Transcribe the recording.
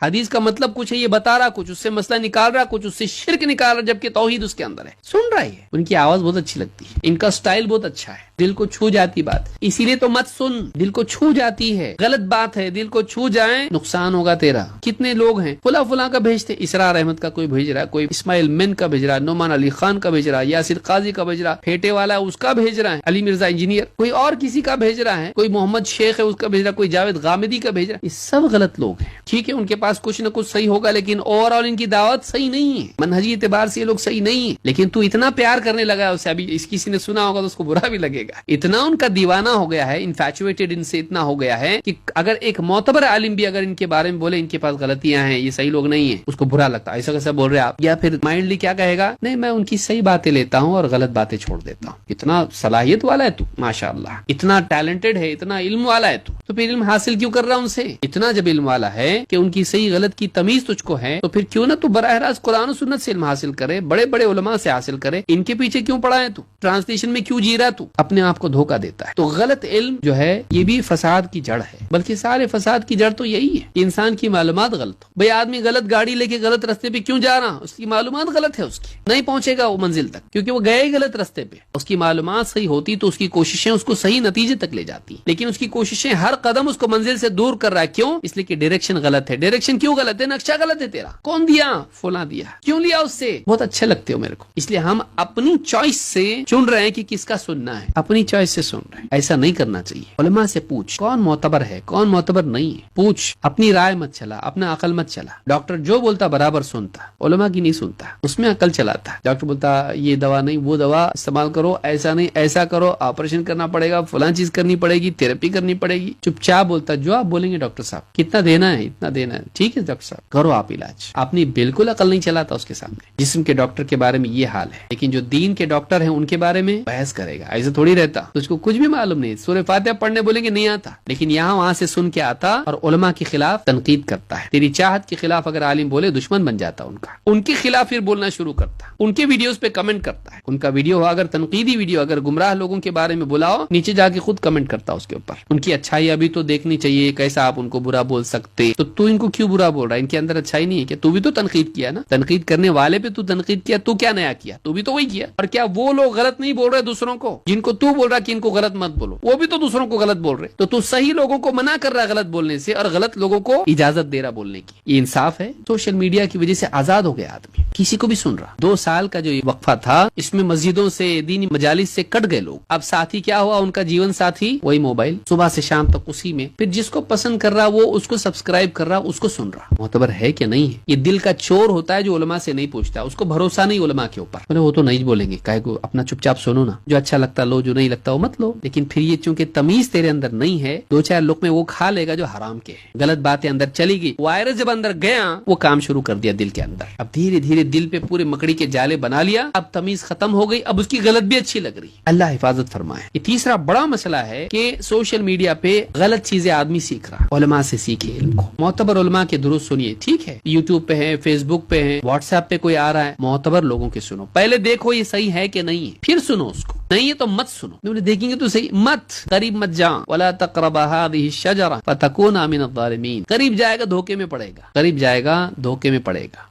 حدیث کا مطلب کچھ ہے، یہ بتا رہا کچھ، اس سے مسئلہ نکال رہا کچھ، اس سے شرک نکال رہا جبکہ توحید اس کے اندر ہے، سن رہا ہے۔ ان کی آواز بہت اچھی لگتی ہے، ان کا سٹائل بہت اچھا ہے، دل کو چھو جاتی بات، اسی لیے تو مت سن، دل کو چھو جاتی ہے، غلط بات ہے، دل کو چھو جائیں نقصان ہوگا تیرا۔ کتنے لوگ ہیں فلاں کا بھیجتے، اسرار احمد کا کوئی بھیج رہا ہے، کوئی اسماعیل من کا بھیج رہا ہے، نعمان علی خان کا بھیج رہا ہے، یاسر قاضی کا بھیج رہا ہے، پھیٹے والا اس کا بھیج رہا ہے، علی مرزا انجینئر، کوئی اور کسی کا بھیج رہا ہے، کوئی محمد شیخ ہے اس کا بھیج رہا ہے، کوئی جاوید غامدی کا بھیج رہا ہے، یہ سب غلط لوگ ہیں۔ ٹھیک ہے ان کے پاس کچھ نہ کچھ صحیح ہوگا، لیکن اوور آل ان کی دعوت صحیح نہیں ہے، منہجی اعتبار سے یہ لوگ صحیح نہیں ہے، لیکن تو اتنا پیار کرنے لگا ہے اسے، ابھی اس کسی نے سنا ہوگا تو اس کو برا بھی لگے گا، اتنا ان کا دیوانہ ہو گیا ہے، انفیچویٹڈ ان سے اتنا ہو گیا ہے کہ اگر ایک معتبر عالم بھی اگر ان کے بارے میں بولے ان کے پاس غلطیاں ہیں، یہ صحیح لوگ نہیں ہیں، اس کو برا لگتا ہے، ایسا کیسا بول رہے آپ، یا پھر مائنڈلی کیا کہے گا، نہیں میں ان کی صحیح باتیں لیتا ہوں اور غلط باتیں چھوڑ دیتا ہوں۔ اتنا صلاحیت والا ہے تو، ماشاءاللہ اتنا ٹیلنٹڈ ہے، اتنا علم والا ہے تو پھر علم حاصل کیوں کر رہا ان سے؟ اتنا جب علم والا ہے کہ ان کی صحیح غلط کی تمیز تجھ کو ہے، تو پھر کیوں نہ تو براہ راست قرآن و سنت سے علم حاصل کرے، بڑے بڑے علماء سے حاصل کرے، ان کے پیچھے کیوں پڑا ہے تو، ٹرانسلیشن میں کیوں جی رہا تو، اپنے آپ کو دھوکہ دیتا ہے۔ تو غلط علم جو ہے یہ بھی فساد کی جڑ ہے، بلکہ سارے فساد کی جڑ تو یہی ہے کہ انسان کی معلومات غلط ہو۔ بھئی آدمی غلط گاڑی لے کے غلط رستے پہ کیوں جا رہا، اس کی معلومات غلط ہے، اس کی نہیں پہنچے گا وہ منزل تک، کیونکہ وہ گئے ہی غلط رستے پہ۔ اس کی معلومات صحیح ہوتی تو اس کی کوششیں اس کو صحیح نتیجے تک لے جاتی، لیکن اس کی کوششیں ہر قدم اس کو منزل سے دور کر رہا ہے۔ کیوں؟ اس لیے کہ ڈائریکشن غلط ہے۔ ڈائریکشن کیوں غلط ہے؟ نقشہ غلط ہے تیرا، کون دیا؟ فلاں دیا۔ کیوں لیا اس سے؟ بہت اچھے لگتے ہو میرے کو، اس لیے ہم اپنی چوائس سے چن رہے ہیں کہ کس کا سننا ہے، اپنی چوائس سے سن رہے ہیں۔ ایسا نہیں کرنا چاہیے۔ علماء سے پوچھ کون معتبر ہے کون معتبر نہیں ہے، پوچھ، اپنی رائے مت چلا، اپنا عقل مت چلا۔ ڈاکٹر جو بولتا برابر سنتا، علماء کی نہیں سنتا، اس میں عقل چلاتا۔ ڈاکٹر بولتا یہ دوا نہیں وہ دوا استعمال کرو، ایسا نہیں ایسا کرو، آپریشن کرنا پڑے گا، فلاں چیز کرنی پڑے گی، تھراپی کرنی پڑے گی، چپ چاپ بولتا جو آپ بولیں گے ڈاکٹر صاحب کتنا دینا ہے اتنا دینا ہے، ٹھیک ہے ڈاکٹر صاحب کرو آپ علاج۔ اپنی بالکل عقل نہیں چلاتا اس کے سامنے۔ جسم کے ڈاکٹر کے بارے میں یہ حال ہے، لیکن جو دین کے ڈاکٹر ہیں ان کے بارے میں بحث کرے گا، ایسے تھوڑی رہتا، تجھ کو کچھ بھی معلوم نہیں، سورہ فاتحہ پڑھنے بولیں گے نہیں آتا، لیکن یہاں وہاں سے سن کے آتا اور علماء کے خلاف تنقید کرتا ہے۔ تیری چاہت کے خلاف اگر عالم بولے دشمن بن جاتا ان کا، ان کے خلاف پھر بولنا شروع کرتا، ان کے ویڈیوز پہ کمنٹ کرتا ہے، ان کا ویڈیو ہو اگر تنقیدی ویڈیو، اگر گمراہ لوگوں کے بارے میں بلاؤ نیچے جا کے خود کمنٹ کرتا اس کے اوپر، ان کی اچھائی ابھی تو دیکھنی چاہیے، کیسا آپ ان کو برا بول سکتے، تو ان کو کیوں برا بول رہا ہے، ان کے اندر اچھائی نہیں ہے کہ تو بھی تو تنقید کیا نا، تنقید کرنے والے پہ تو تنقید کیا، تو کیا نیا کیا، تو بھی تو وہی کیا۔ اور کیا وہ لوگ غلط نہیں بول رہے دوسروں کو، جن کو تو بول رہا کہ ان کو غلط مت بولو، وہ بھی تو دوسروں کو غلط بول رہے، تو صحیح لوگوں کو منع کر رہا غلط بولنے سے اور غلط لوگوں کو اجازت دے رہا بولنے کی، یہ انصاف ہے؟ سوشل میڈیا کی وجہ سے آزاد ہو گیا آدمی، کسی کو بھی سن رہا۔ 2 سال کا جو یہ وقفہ تھا اس میں مسجدوں سے دینی مجالس سے کٹ گئے لوگ، اب ساتھی کیا ہوا ان کا جیون ساتھی وہی موبائل، صبح سے شام تک اسی میں، پھر جس کو پسند کر رہا وہ اس کو سبسکرائب کر رہا اس کو سن رہا۔ معتبر ہے کہ نہیں ہے؟ یہ دل کا چور ہوتا ہے جو علماء سے نہیں پوچھتا، اس کو بھروسہ نہیں علماء کے اوپر، وہ تو نہیں بولیں گے، کہے کو اپنا چپ چاپ سنو نا، جو اچھا لگتا لو، جو نہیں لگتا وہ مت لو، لیکن پھر یہ چونکہ تمیز تیرے اندر نہیں ہے، 2-4 لقمے وہ کھا لے گا جو حرام کے ہیں، غلط باتیں اندر چلی گئی، وائرس جب اندر گیا وہ کام شروع کر دیا دل کے اندر، اب دھیرے دھیرے دل پہ پورے مکڑی کے جالے بنا لیا، اب تمیز ختم ہو گئی، اب اس کی غلط بھی اچھی لگ رہی۔ اللہ حفاظت فرمائے۔ یہ تیسرا بڑا مسئلہ ہے کہ سوشل میڈیا پہ غلط چیزیں آدمی سیکھ رہا، علماء سے سیکھے علم کو، معتبر علماء کے دروس سنیے، ٹھیک ہے، یوٹیوب پہ ہے، فیس بک پہ ہے، واٹس ایپ پہ کوئی آ رہا ہے، معتبر لوگوں کے سنو، پہلے دیکھو یہ صحیح ہے کہ نہیں ہے، پھر سنو اس کو، نہیں ہے تو مت سنو، دیکھیں گے تو صحیح، مت قریب مت جاؤ، ولا تقربا هذه الشجرة فتكونا من الظالمين، قریب جائے گا دھوکے میں پڑے گا، قریب جائے گا دھوکے میں پڑے گا۔